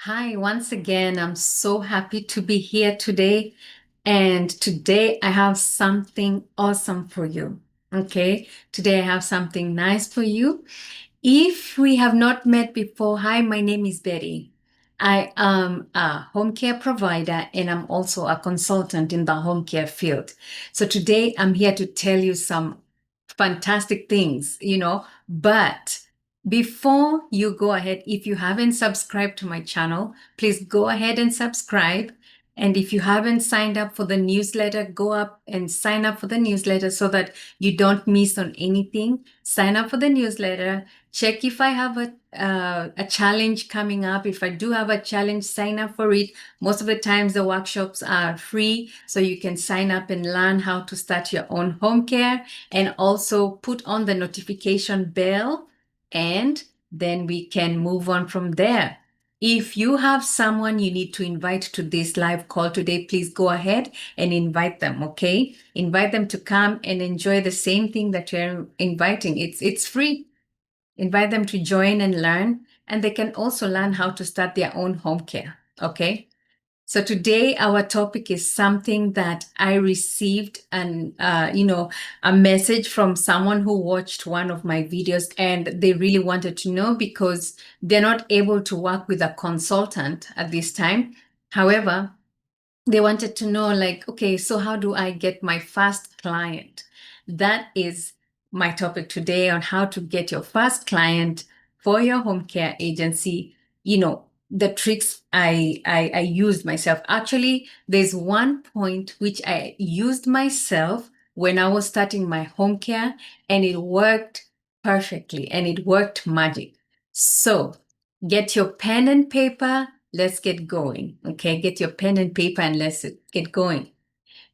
Hi, once again, I'm so happy to be here today. And today I have something awesome for you. Okay, today I have something nice for you. If we have not met before, hi, my name is Betty. I am a home care provider and I'm also a consultant in the home care field. So today I'm here to tell you some fantastic things. But before you go ahead, if you haven't subscribed to my channel, please go ahead and subscribe. And if you haven't signed up for the newsletter, go up and sign up for the newsletter so that you don't miss on anything. Sign up for the newsletter. Check if I have a challenge coming up. If I do have a challenge, sign up for it. Most of the times the workshops are free, so you can sign up and learn how to start your own home care and also put on the notification bell, and then we can move on from there. If you have someone you need to invite to this live call today, please go ahead and invite them, okay? Invite them to come and enjoy the same thing that you're inviting. It's free. Invite them to join and learn, and they can also learn how to start their own home care, okay? So today our topic is something that I received a message from someone who watched one of my videos and they really wanted to know because they're not able to work with a consultant at this time. However, they wanted to know, like, okay, so how do I get my first client? That is my topic today, on how to get your first client for your home care agency. The tricks I used myself. Actually, there's one point which I used myself when I was starting my home care, and it worked perfectly and it worked magic. So get your pen and paper. Let's get going. Okay, get your pen and paper and let's get going.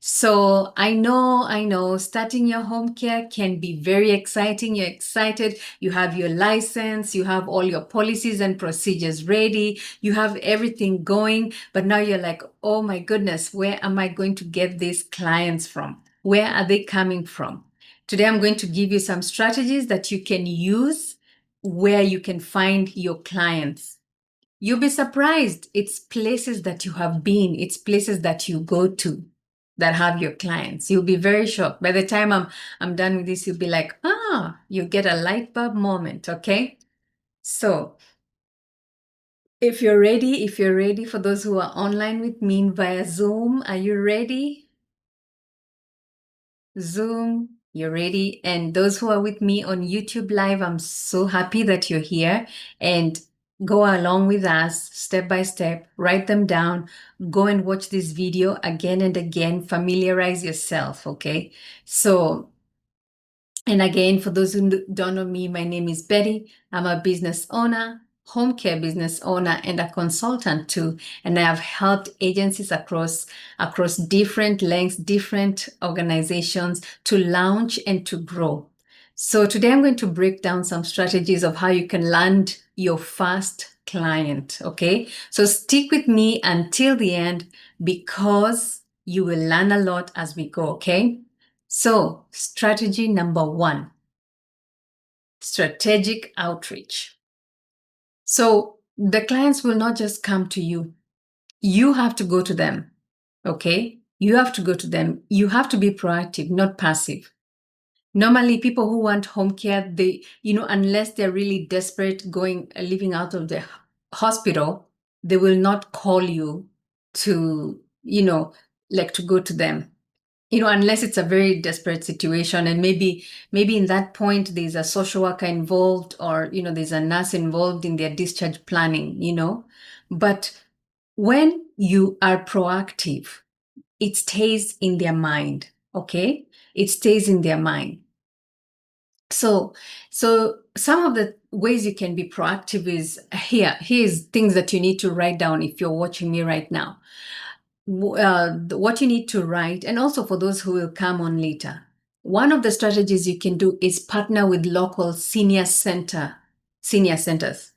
So I know, starting your home care can be very exciting. You're excited. You have your license, you have all your policies and procedures ready, you have everything going. But now you're like, oh my goodness, where am I going to get these clients from? Where are they coming from? Today, I'm going to give you some strategies that you can use where you can find your clients. You'll be surprised. It's places that you have been, it's places that you go to that have your clients. You'll be very shocked. By the time I'm done with this, you'll be like, you get a light bulb moment, okay? So if you're ready, for those who are online with me via Zoom, are you ready? Zoom, you're ready. And those who are with me on YouTube Live, I'm so happy that you're here and go along with us step by step, write them down, go and watch this video again and again, familiarize yourself, okay? So, and again, for those who don't know me, my name is Betty. I'm a business owner, home care business owner, and a consultant too. And I have helped agencies across different lengths, different organizations to launch and to grow. So today I'm going to break down some strategies of how you can land your first client. Okay. So stick with me until the end because you will learn a lot as we go. Okay. So, strategy number 1, strategic outreach. So, the clients will not just come to you. You have to go to them. Okay? You have to go to them. You have to be proactive, not passive. Normally, people who want home care, unless they're really desperate living out of the hospital, they will not call you to, like to go to them. Unless it's a very desperate situation, and maybe in that point there's a social worker involved, or there's a nurse involved in their discharge planning. But when you are proactive, it stays in their mind. Okay, it stays in their mind. So some of the ways you can be proactive is here's things that you need to write down if you're watching me right now. What you need to write, and also for those who will come on later. One of the strategies you can do is partner with local senior centers.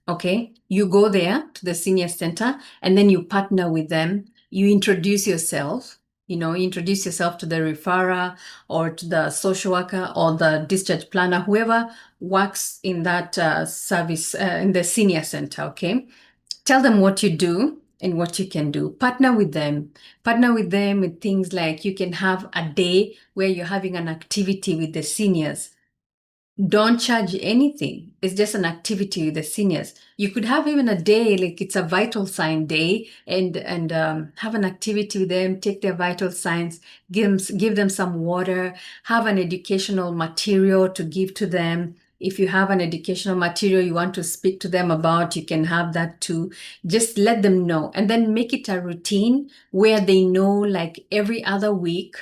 Okay, you go there to the senior center and then you partner with them. You introduce yourself. Introduce yourself to the referrer or to the social worker or the discharge planner, whoever works in that service in the senior center. Okay. Tell them what you do and what you can do. Partner with them. Partner with them with things like you can have a day where you're having an activity with the seniors. Don't charge anything. It's just an activity with the seniors. You could have even a day, like it's a vital sign day, and have an activity with them, take their vital signs, give them some water, have an educational material to give to them. If you have an educational material you want to speak to them about, you can have that too. Just let them know, and then make it a routine where they know, like every other week,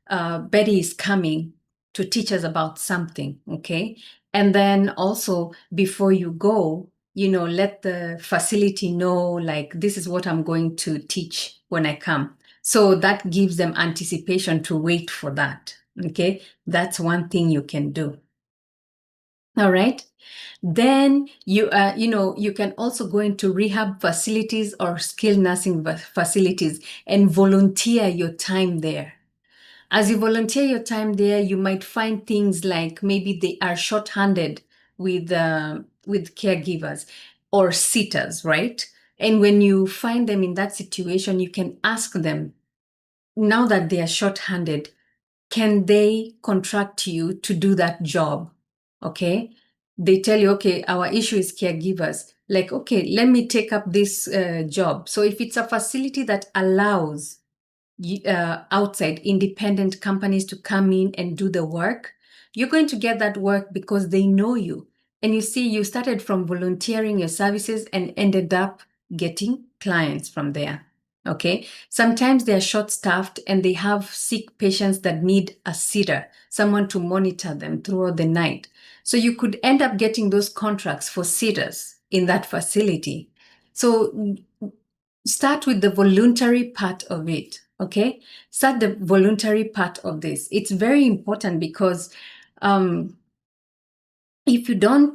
Betty is coming to teach us about something, okay? And then also before you go, let the facility know, like, this is what I'm going to teach when I come. So that gives them anticipation to wait for that, okay? That's one thing you can do. All right. Then you can also go into rehab facilities or skilled nursing facilities and volunteer your time there. As you volunteer your time there, you might find things like maybe they are short-handed with caregivers or sitters, right? And when you find them in that situation, you can ask them, now that they are short-handed, can they contract you to do that job? Okay. They tell you, okay, our issue is caregivers. Like, okay, let me take up this job. So if it's a facility that allows outside independent companies to come in and do the work, you're going to get that work because they know you. And you see, you started from volunteering your services and ended up getting clients from there. Okay. Sometimes they're short staffed and they have sick patients that need a sitter, someone to monitor them throughout the night. So you could end up getting those contracts for sitters in that facility. So start with the voluntary part of it. Okay. Start the voluntary part of this. It's very important because if you don't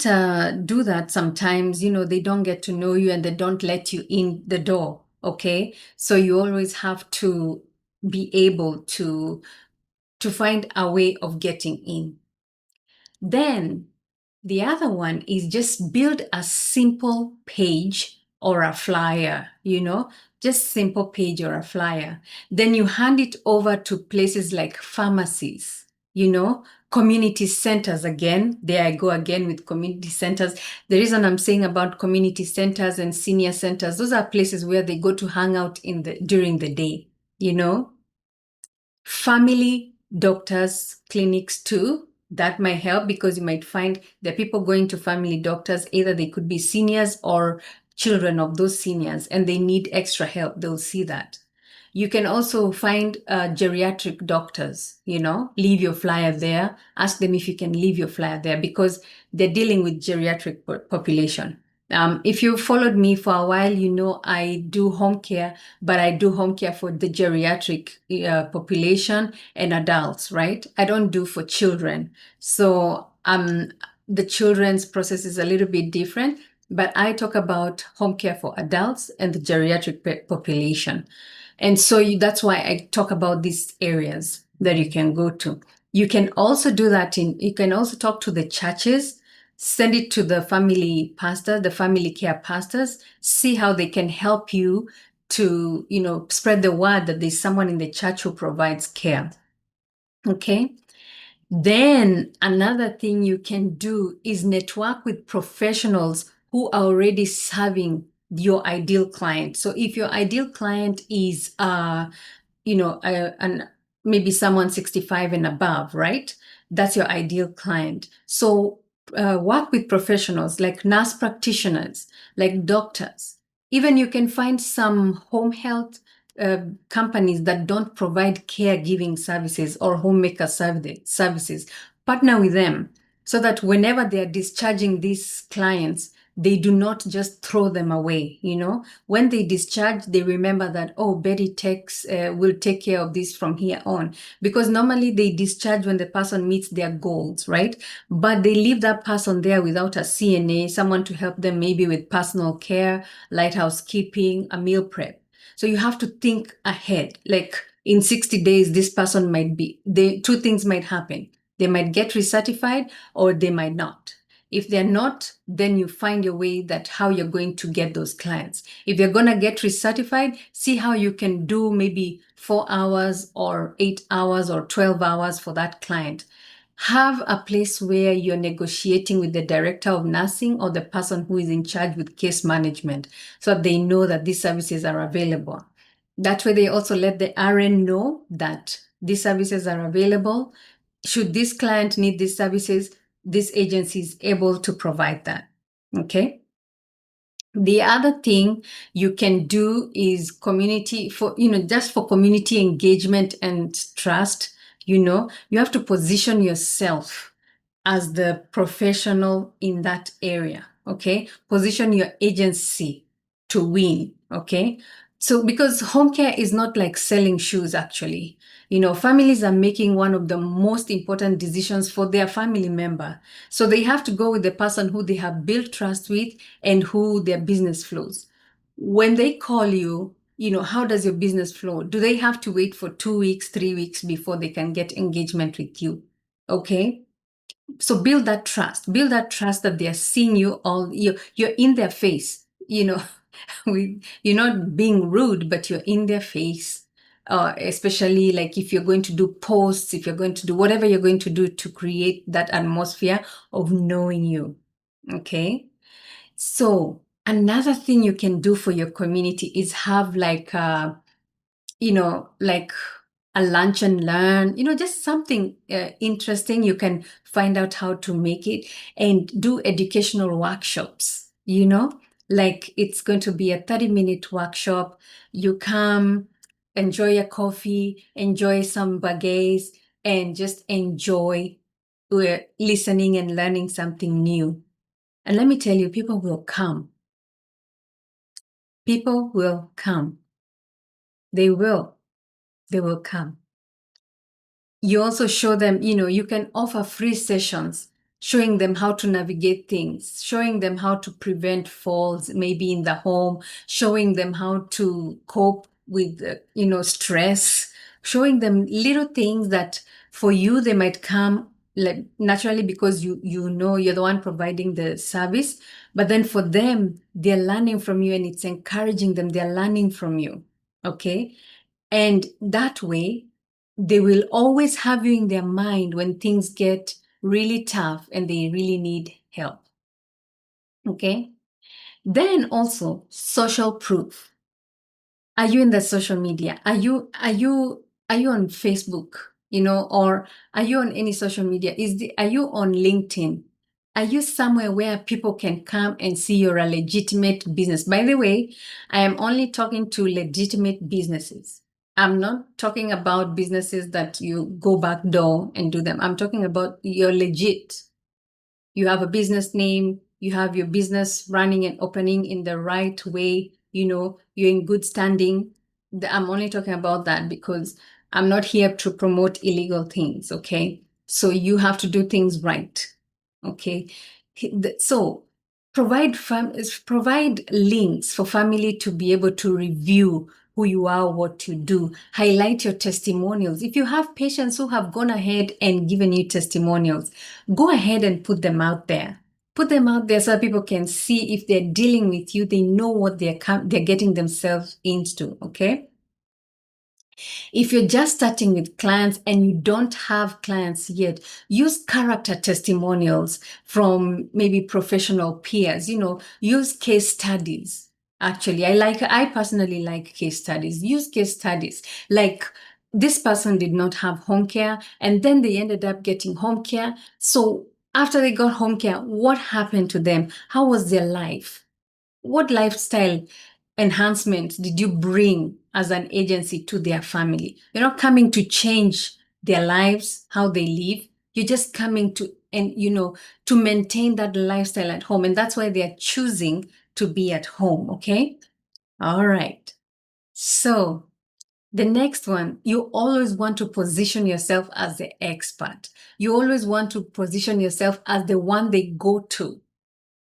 do that, sometimes, they don't get to know you and they don't let you in the door. Okay. So you always have to be able to find a way of getting in. Then the other one is just build a simple page or a flyer, just simple page or a flyer. Then you hand it over to places like pharmacies, community centers. Again, there I go again with community centers. The reason I'm saying about community centers and senior centers, those are places where they go to hang out during the day, family doctors clinics too. That might help because you might find there are people going to family doctors, either they could be seniors or children of those seniors, and they need extra help. They'll see that. You can also find geriatric doctors, leave your flyer there. Ask them if you can leave your flyer there because they're dealing with geriatric population. If you followed me for a while, I do home care, but I do home care for the geriatric population and adults, right? I don't do for children. So the children's process is a little bit different, but I talk about home care for adults and the geriatric population. And so that's why I talk about these areas that you can go to. You can also do that you can also talk to the churches, send it to the family pastor, the family care pastors, see how they can help you to, spread the word that there's someone in the church who provides care. Okay. Then another thing you can do is network with professionals who are already serving your ideal client. So if your ideal client is, maybe someone 65 and above, right? That's your ideal client. So work with professionals like nurse practitioners, like doctors. Even you can find some home health companies that don't provide caregiving services or homemaker services. Partner with them so that whenever they are discharging these clients, they do not just throw them away. When they discharge, they remember that, oh, Betty will take care of this from here on, because normally they discharge when the person meets their goals, right? But they leave that person there without a CNA, someone to help them maybe with personal care, light housekeeping, a meal prep. So you have to think ahead. Like in 60 days, this person two things might happen. They might get recertified or they might not. If they're not, then you find your way that how you're going to get those clients. If you're going to get recertified, see how you can do maybe 4 hours or 8 hours or 12 hours for that client. Have a place where you're negotiating with the director of nursing or the person who is in charge with case management so that they know that these services are available. That way, they also let the RN know that these services are available. Should this client need these services, this agency is able to provide that. Okay. The other thing you can do is community for, just for community engagement and trust, you have to position yourself as the professional in that area. Okay. Position your agency to win. Okay. So, because home care is not like selling shoes, actually. Families are making one of the most important decisions for their family member. So they have to go with the person who they have built trust with and who their business flows. When they call you, how does your business flow? Do they have to wait for 2 weeks, 3 weeks before they can get engagement with you? Okay. So build that trust that they're seeing you all, you're in their face, you're not being rude, but you're in their face. Especially like if you're going to do posts, if you're going to do whatever you're going to do to create that atmosphere of knowing you. Okay. So another thing you can do for your community is have like like a lunch and learn, just something interesting. You can find out how to make it and do educational workshops, like it's going to be a 30-minute workshop. You come, enjoy a coffee, enjoy some bagays, and just enjoy listening and learning something new. And let me tell you, people will come. People will come. They will. They will come. You also show them, you can offer free sessions showing them how to navigate things, showing them how to prevent falls, maybe in the home, showing them how to cope with, stress, showing them little things that for you, they might come like naturally because you're the one providing the service. But then for them, they're learning from you and it's encouraging them. They're learning from you. Okay. And that way, they will always have you in their mind when things get really tough and they really need help. Okay. Then also social proof. Are you in the social media? Are you on Facebook? Or are you on any social media? Are you on LinkedIn? Are you somewhere where people can come and see you're a legitimate business? By the way, I am only talking to legitimate businesses. I'm not talking about businesses that you go back door and do them. I'm talking about you're legit. You have a business name, you have your business running and opening in the right way, you're in good standing. I'm only talking about that because I'm not here to promote illegal things, okay? So you have to do things right, okay? So provide links for family to be able to review who you are, what you do. Highlight your testimonials. If you have patients who have gone ahead and given you testimonials, go ahead and put them out there. Put them out there so that people can see if they're dealing with you, they know what they're getting themselves into, okay? If you're just starting with clients and you don't have clients yet, use character testimonials from maybe professional peers, use case studies. Actually, I personally like case studies. Use case studies. Like this person did not have home care and then they ended up getting home care. So after they got home care, what happened to them? How was their life? What lifestyle enhancement did you bring as an agency to their family? You're not coming to change their lives, how they live. You're just coming to, and to maintain that lifestyle at home. And that's why they're choosing to be at home. Okay. All right. So the next one, you always want to position yourself as the expert. You always want to position yourself as the one they go to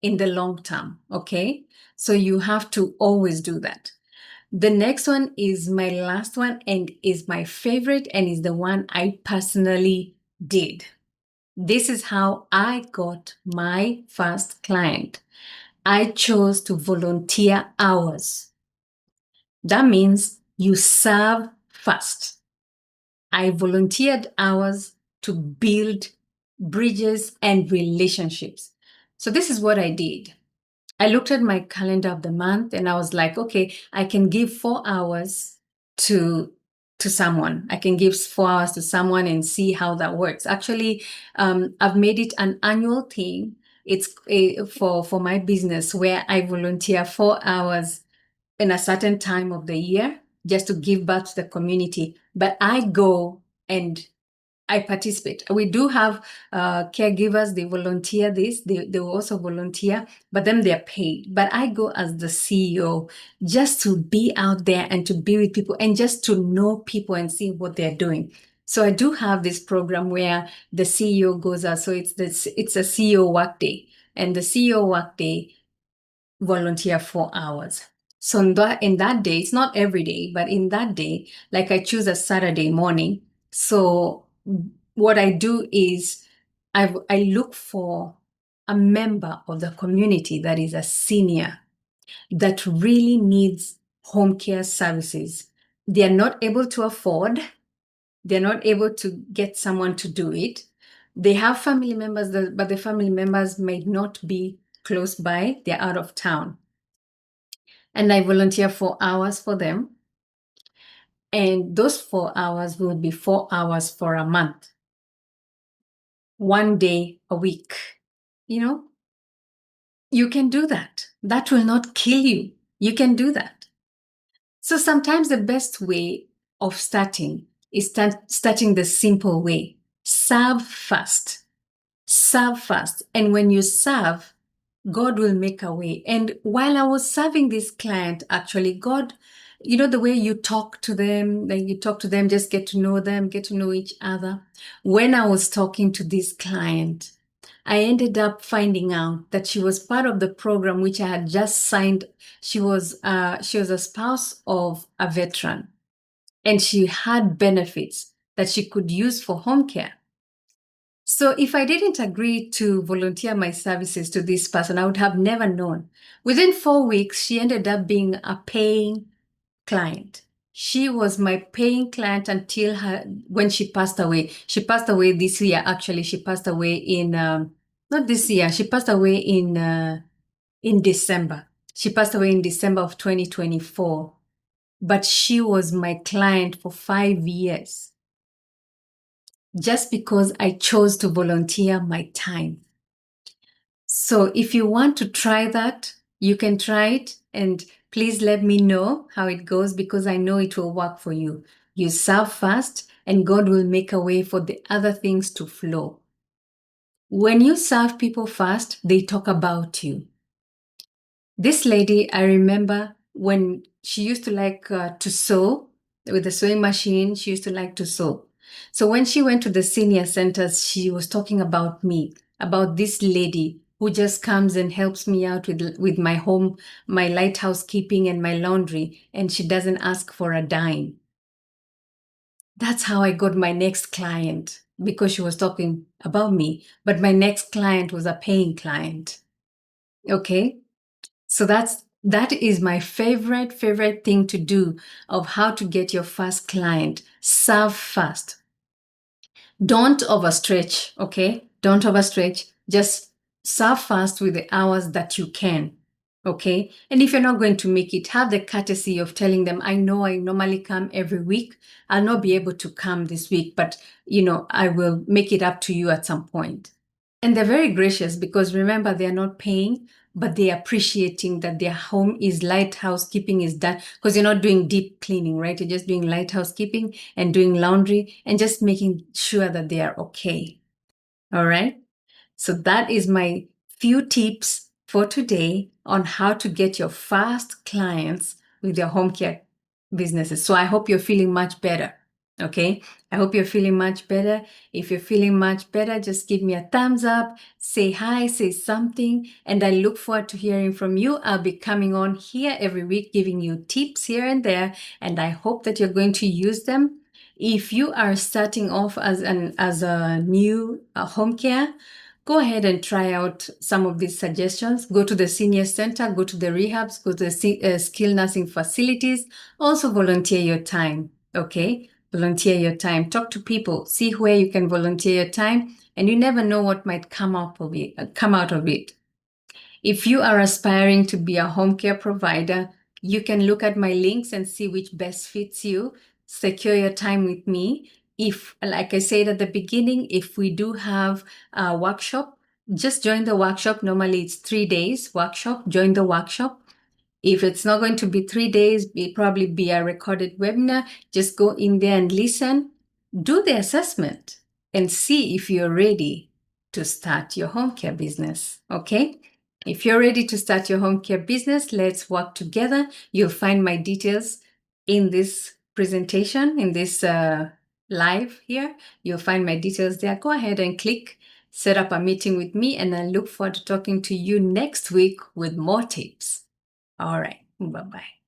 in the long term. Okay. So you have to always do that. The next one is my last one and is my favorite and is the one I personally did. This is how I got my first client. I chose to volunteer hours. That means you serve first. I volunteered hours to build bridges and relationships. So this is what I did. I looked at my calendar of the month and I was like, okay, I can give 4 hours to someone. I can give 4 hours to someone and see how that works. Actually, I've made it an annual thing. It's for my business where I volunteer 4 hours in a certain time of the year just to give back to the community. But I go and I participate. We do have caregivers, they volunteer this, they will also volunteer, but then they're paid. But I go as the CEO just to be out there and to be with people and just to know people and see what they're doing. So I do have this program where the CEO goes out. So it's a CEO work day, and the CEO work day volunteer 4 hours. So in that day, it's not every day, but in that day, like I choose a Saturday morning. So what I do is I look for a member of the community that is a senior that really needs home care services. They are not able to afford, they're not able to get someone to do it. They have family members, but the family members may not be close by, they're out of town. And I volunteer 4 hours for them. And those 4 hours will be 4 hours for a month, 1 day a week. You know, you can do that. That will not kill you. You can do that. So sometimes the best way of starting is starting the simple way. Serve first. Serve first. And when you serve, God will make a way. And while I was serving this client, actually, God, you know, the way you talk to them, like you talk to them, just get to know them, get to know each other. When I was talking to this client, I ended up finding out that she was part of the program which I had just signed. She was a spouse of a veteran, and she had benefits that she could use for home care. So if I didn't agree to volunteer my services to this person, I would have never known. Within 4 weeks, she ended up being a paying client. She was my paying client until when she passed away. She passed away this year. Actually, she passed away in not this year. She passed away in December. She passed away in December of 2024. But she was my client for 5 years, just because I chose to volunteer my time. So if you want to try that, you can try it, and please let me know how it goes, because I know it will work for you. You serve first and God will make a way for the other things to flow. When you serve people first, they talk about you. This lady, I remember when she used to like to sew with the sewing machine, she used to like to sew. So when she went to the senior centers, she was talking about me, about this lady who just comes and helps me out with my home, my light housekeeping and my laundry, and she doesn't ask for a dime. That's how I got my next client, because she was talking about me, but my next client was a paying client. Okay? So that is my favorite thing to do of how to get your first client. Serve first. Don't overstretch, okay? Don't overstretch. Just serve first with the hours that you can, okay? And if you're not going to make it, have the courtesy of telling them, I know I normally come every week. I'll not be able to come this week, but I will make it up to you at some point. And they're very gracious, because remember, they're not paying, but they're appreciating that their home is light housekeeping is done, because you're not doing deep cleaning, right? You're just doing light housekeeping and doing laundry and just making sure that they are okay. All right. So that is my few tips for today on how to get your first clients with your home care businesses. So I hope you're feeling much better. Okay. I hope you're feeling much better. If you're feeling much better, just give me a thumbs up, say hi, say something, and I look forward to hearing from you. I'll be coming on here every week, giving you tips here and there, and I hope that you're going to use them. If you are starting off as a new home care, go ahead and try out some of these suggestions. Go to the senior center, go to the rehabs, go to the skilled nursing facilities. Also volunteer your time, okay? Volunteer your time. Talk to people. See where you can volunteer your time, and you never know what might come out of it. If you are aspiring to be a home care provider, you can look at my links and see which best fits you. Secure your time with me. If, like I said at the beginning, if we do have a workshop, just join the workshop. Normally it's 3 days workshop. Join the workshop. If it's not going to be 3 days, it'll probably be a recorded webinar. Just go in there and listen. Do the assessment and see if you're ready to start your home care business. Okay? If you're ready to start your home care business, let's work together. You'll find my details in this presentation, in this live here. You'll find my details there. Go ahead and click, set up a meeting with me, and I look forward to talking to you next week with more tips. All right. Bye-bye.